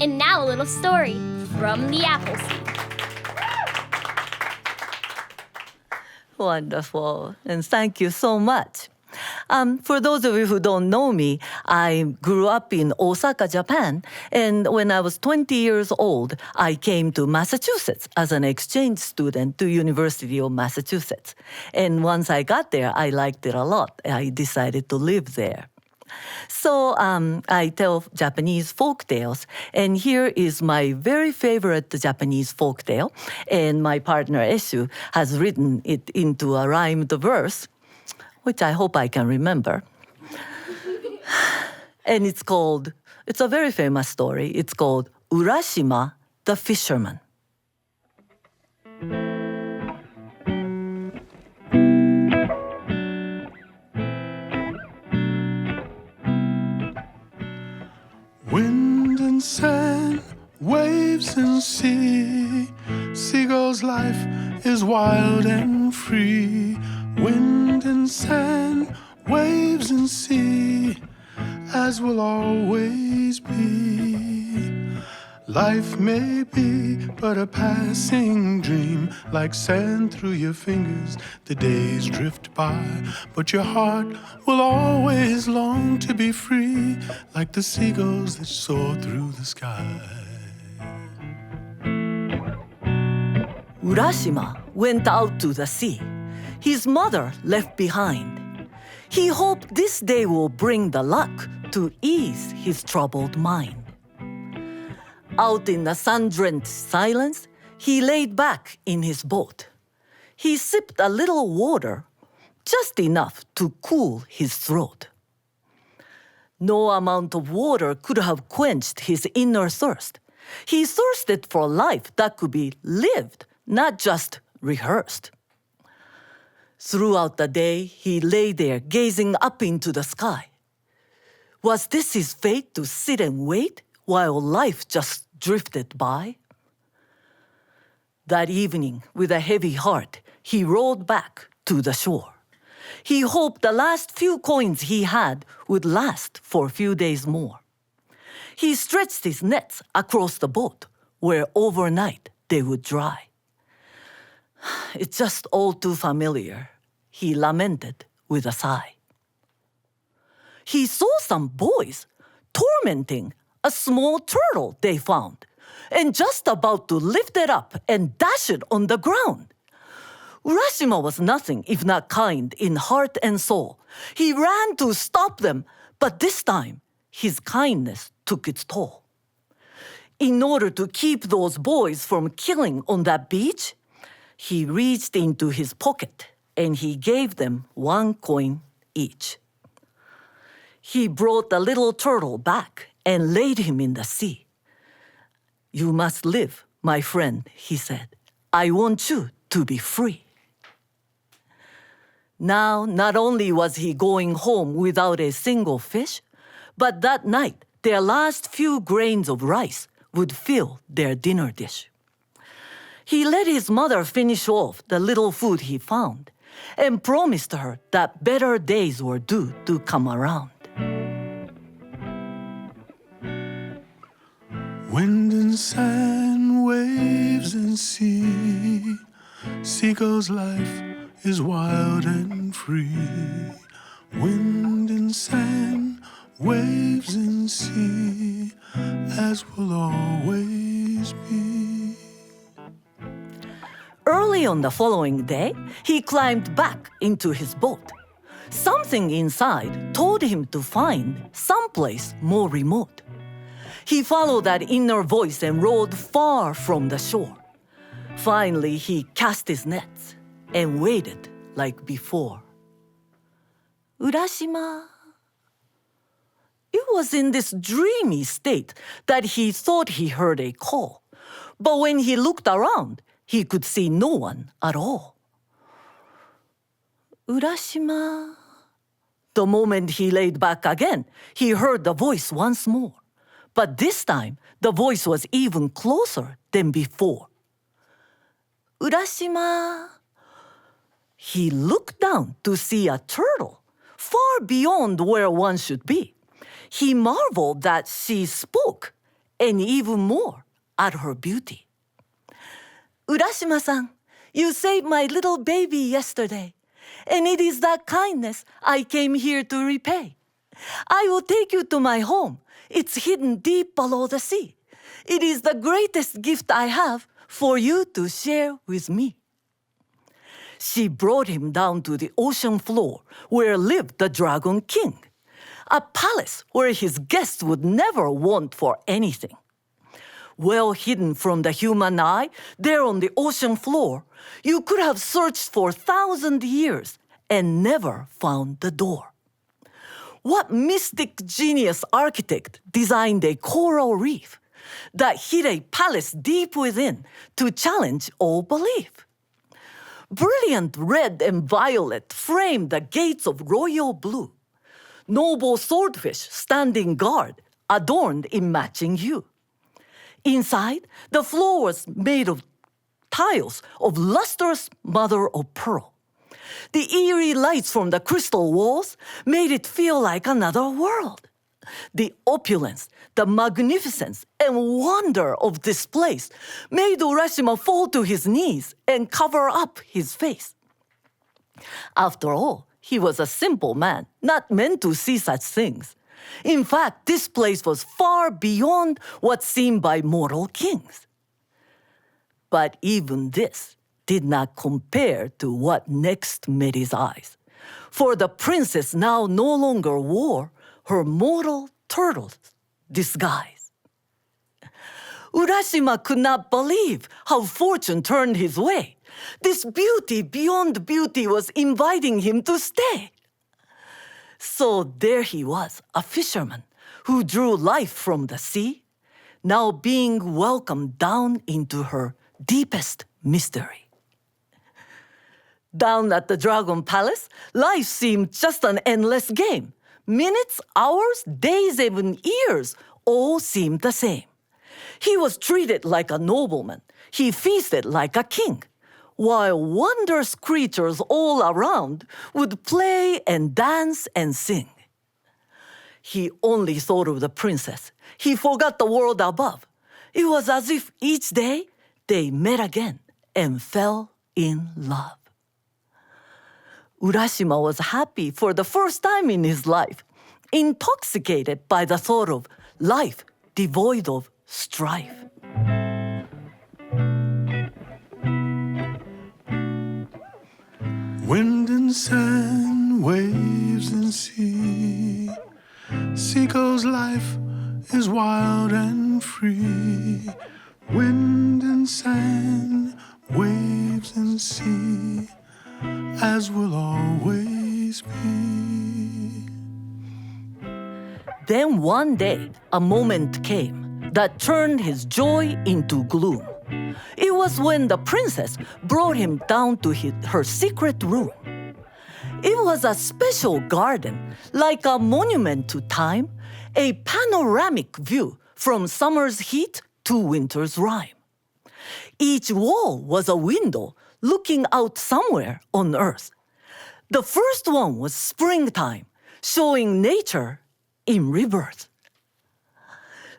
And now a little story from the apple seed. Wonderful, and thank you so much. For those of you who don't know me, I grew up in Osaka, Japan, and when I was 20 years old, I came to Massachusetts as an exchange student to University of Massachusetts. And once I got there, I liked it a lot. I decided to live there. So I tell Japanese folk tales, and here is my very favorite Japanese folk tale, and my partner Eshu has written it into a rhymed verse, which I hope I can remember. And it's a very famous story. It's called Urashima the Fisherman. Wind and sand, waves and sea. Seagull's life is wild and free. Wind and sand, waves and sea, as will always be. Life may be but a passing dream, like sand through your fingers, the days drift by. But your heart will always long to be free, like the seagulls that soar through the sky. Urashima went out to the sea. His mother left behind. He hoped this day will bring the luck to ease his troubled mind. Out in the sun-drenched silence, he laid back in his boat. He sipped a little water, just enough to cool his throat. No amount of water could have quenched his inner thirst. He thirsted for life that could be lived, not just rehearsed. Throughout the day, he lay there gazing up into the sky. Was this his fate to sit and wait while life just drifted by? That evening, with a heavy heart, he rowed back to the shore. He hoped the last few coins he had would last for a few days more. He stretched his nets across the boat, where overnight they would dry. It's just all too familiar, he lamented with a sigh. He saw some boys tormenting a small turtle they found, and just about to lift it up and dash it on the ground. Urashima was nothing if not kind in heart and soul. He ran to stop them, but this time his kindness took its toll. In order to keep those boys from killing on that beach, he reached into his pocket and he gave them 1 coin each. He brought the little turtle back and laid him in the sea. "You must live, my friend," he said. "I want you to be free." Now, not only was he going home without a single fish, but that night their last few grains of rice would fill their dinner dish. He let his mother finish off the little food he found and promised her that better days were due to come around. Wind and sand, waves and sea. Seagull's life is wild and free. Wind and sand, waves and sea, as will always be. Early on the following day, he climbed back into his boat. Something inside told him to find someplace more remote. He followed that inner voice and rowed far from the shore. Finally, he cast his nets and waited like before. Urashima. It was in this dreamy state that he thought he heard a call. But when he looked around, he could see no one at all. Urashima. The moment he laid back again, he heard the voice once more. But this time, the voice was even closer than before. Urashima. He looked down to see a turtle, far beyond where one should be. He marveled that she spoke and even more at her beauty. Urashima-san, you saved my little baby yesterday, and it is that kindness I came here to repay. I will take you to my home. It's hidden deep below the sea. It is the greatest gift I have for you to share with me. She brought him down to the ocean floor where lived the Dragon King, a palace where his guests would never want for anything. Well hidden from the human eye, there on the ocean floor, you could have searched for 1,000 years and never found the door. What mystic genius architect designed a coral reef that hid a palace deep within to challenge all belief? Brilliant red and violet framed the gates of royal blue. Noble swordfish standing guard, adorned in matching hue. Inside, the floor was made of tiles of lustrous mother of pearl. The eerie lights from the crystal walls made it feel like another world. The opulence, the magnificence, and wonder of this place made Urashima fall to his knees and cover up his face. After all, he was a simple man, not meant to see such things. In fact, this place was far beyond what's seen by mortal kings. But even this did not compare to what next met his eyes. For the princess now no longer wore her mortal turtle's disguise. Urashima could not believe how fortune turned his way. This beauty beyond beauty was inviting him to stay. So there he was, a fisherman who drew life from the sea, now being welcomed down into her deepest mystery. Down at the Dragon Palace, life seemed just an endless game. Minutes, hours, days, even years all seemed the same. He was treated like a nobleman. He feasted like a king, while wondrous creatures all around would play and dance and sing. He only thought of the princess. He forgot the world above. It was as if each day they met again and fell in love. Urashima was happy for the first time in his life, intoxicated by the thought of life devoid of strife. Wind and sand, waves and sea. Seagull's life is wild and free. Wind and sand, waves and sea, as will always be. Then one day, a moment came that turned his joy into gloom. It was when the princess brought him down to her secret room. It was a special garden, like a monument to time, a panoramic view from summer's heat to winter's rime. Each wall was a window looking out somewhere on earth. The first one was springtime, showing nature in rebirth.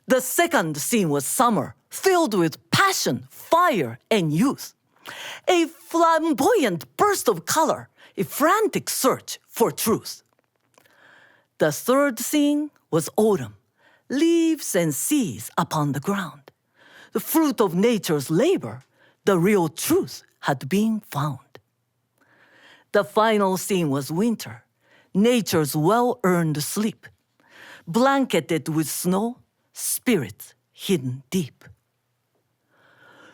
The second scene was summer, filled with passion, fire, and youth. A flamboyant burst of color, a frantic search for truth. The third scene was autumn, leaves and seas upon the ground. The fruit of nature's labor, the real truth had been found. The final scene was winter, nature's well-earned sleep, blanketed with snow, spirits hidden deep.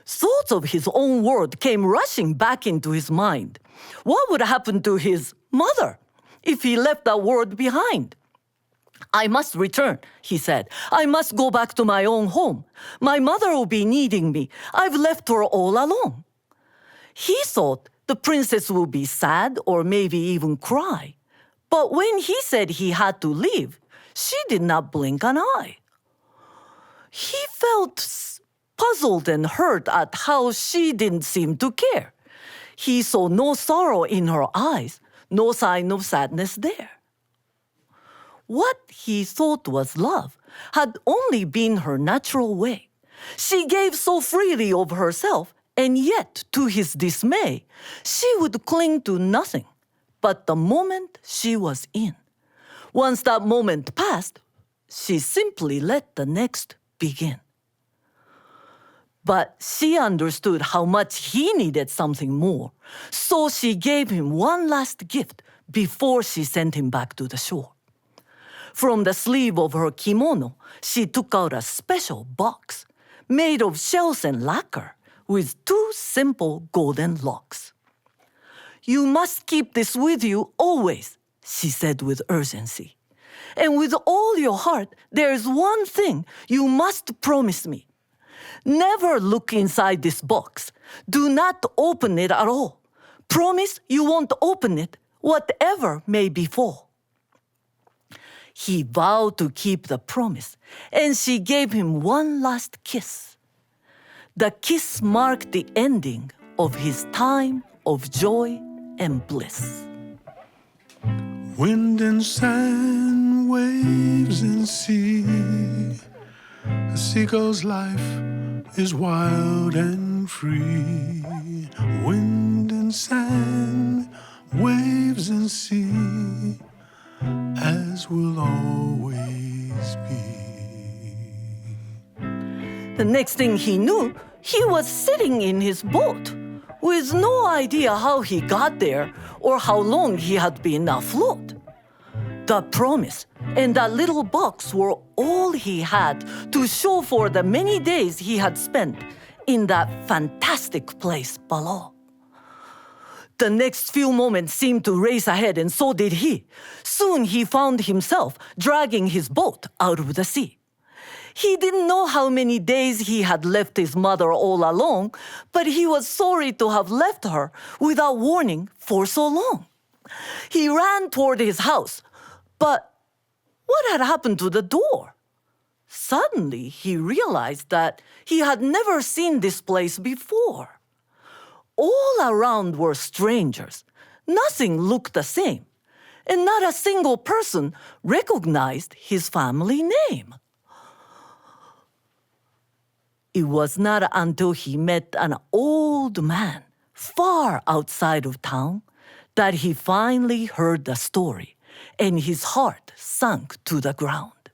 Thoughts of his own world came rushing back into his mind. What would happen to his mother if he left that world behind? I must return, he said. I must go back to my own home. My mother will be needing me. I've left her all alone. He thought the princess would be sad or maybe even cry. But when he said he had to leave, she did not blink an eye. He felt puzzled and hurt at how she didn't seem to care. He saw no sorrow in her eyes, no sign of sadness there. What he thought was love had only been her natural way. She gave so freely of herself, and yet, to his dismay, she would cling to nothing but the moment she was in. Once that moment passed, she simply let the next begin. But she understood how much he needed something more, so she gave him one last gift before she sent him back to the shore. From the sleeve of her kimono, she took out a special box made of shells and lacquer with 2 simple golden locks. "You must keep this with you always," she said with urgency. "And with all your heart, there is one thing you must promise me. Never look inside this box. Do not open it at all. Promise you won't open it, whatever may befall." He vowed to keep the promise, and she gave him one last kiss. The kiss marked the ending of his time of joy and bliss. Wind and sand, waves and sea. A seagull's life is wild and free. Wind and sand, waves and sea, as will always be. The next thing he knew, he was sitting in his boat with no idea how he got there or how long he had been afloat. The promise and that little box were all he had to show for the many days he had spent in that fantastic place below. The next few moments seemed to race ahead, and so did he. Soon he found himself dragging his boat out of the sea. He didn't know how many days he had left his mother all alone, but he was sorry to have left her without warning for so long. He ran toward his house, but what had happened to the door? Suddenly, he realized that he had never seen this place before. All around were strangers. Nothing looked the same, and not a single person recognized his family name. It was not until he met an old man far outside of town that he finally heard the story, and his heart sank to the ground.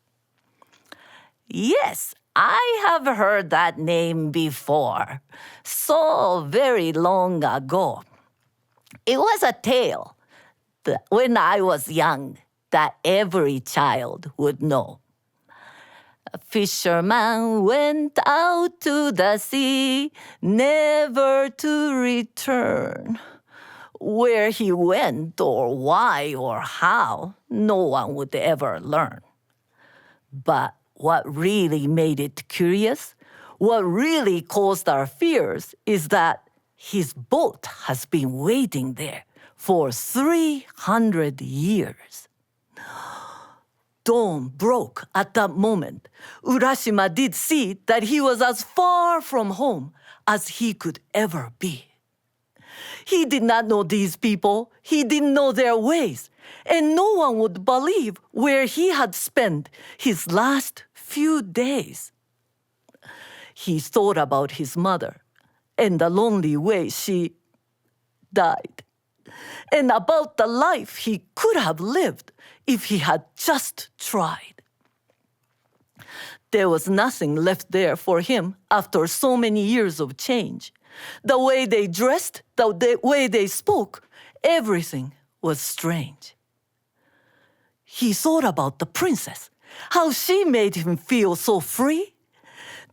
"Yes, I have heard that name before, so very long ago. It was a tale that when I was young that every child would know. A fisherman went out to the sea, never to return. Where he went or why or how, no one would ever learn. But what really made it curious, what really caused our fears, is that his boat has been waiting there for 300 years. Dawn broke at that moment. Urashima did see that he was as far from home as he could ever be. He did not know these people, he didn't know their ways, and no one would believe where he had spent his last few days. He thought about his mother and the lonely way she died, and about the life he could have lived if he had just tried. There was nothing left there for him after so many years of change. The way they dressed, the way they spoke, everything was strange. He thought about the princess, how she made him feel so free.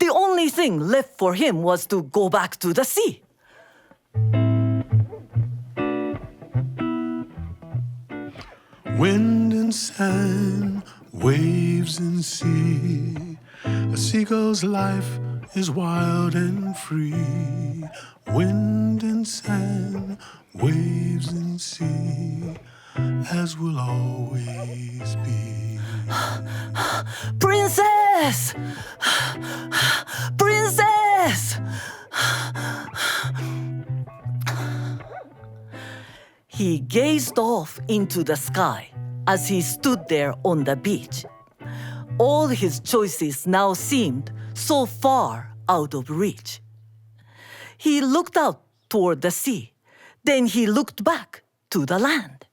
The only thing left for him was to go back to the sea. Wind and sand, waves and sea. A seagull's life is wild and free. Wind and sand, waves and sea, as will always be. Princess! Princess! He gazed off into the sky as he stood there on the beach. All his choices now seemed so far out of reach. He looked out toward the sea. Then he looked back to the land.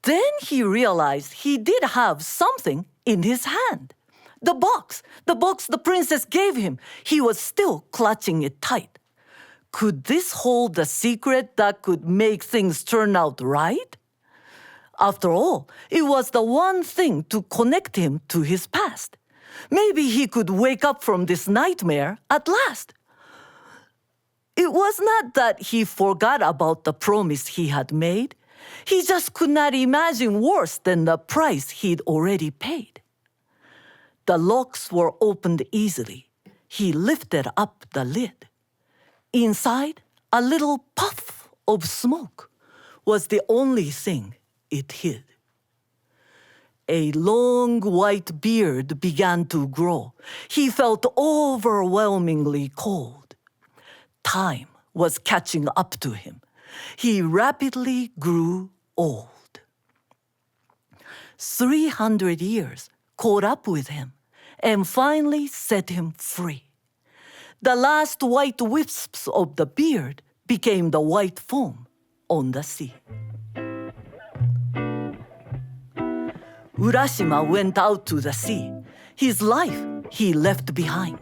Then he realized he did have something in his hand. The box the princess gave him. He was still clutching it tight. Could this hold the secret that could make things turn out right? After all, it was the one thing to connect him to his past. Maybe he could wake up from this nightmare at last. It was not that he forgot about the promise he had made. He just could not imagine worse than the price he'd already paid. The locks were opened easily. He lifted up the lid. Inside, a little puff of smoke was the only thing it hid. A long white beard began to grow. He felt overwhelmingly cold. Time was catching up to him. He rapidly grew old. 300 years caught up with him and finally set him free. The last white wisps of the beard became the white foam on the sea. Urashima went out to the sea. His life he left behind.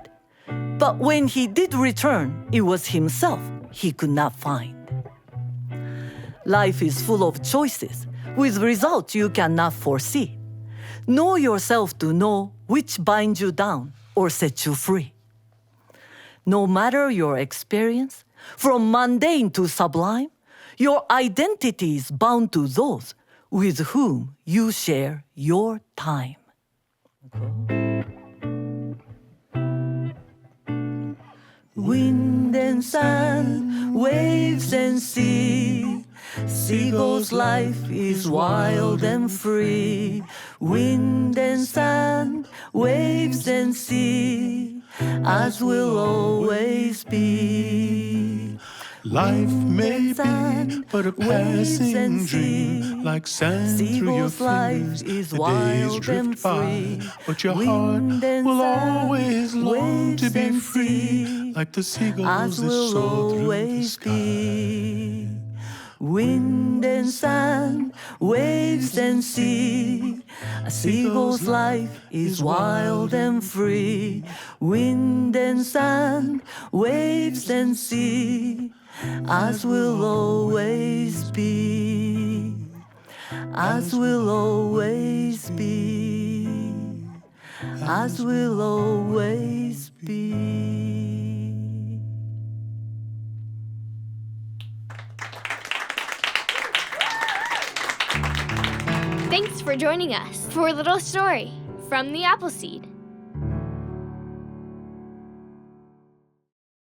But when he did return, it was himself he could not find. Life is full of choices, with results you cannot foresee. Know yourself to know which binds you down or sets you free. No matter your experience, from mundane to sublime, your identity is bound to those with whom you share your time. Wind and sun, waves and sea, seagull's life is wild and free. Wind and sun, waves and sea, as will always be. Life may be but a passing dream, like sand through your fingers. The days drift by, but your heart will always long to be free, like the seagulls that soar through the sky. Wind and sun, waves and sea, a seagull's life is wild and free. Wind and sun, waves and sea, as will always be, as will always be, as will always be. Thanks for joining us for a little story from the Appleseed.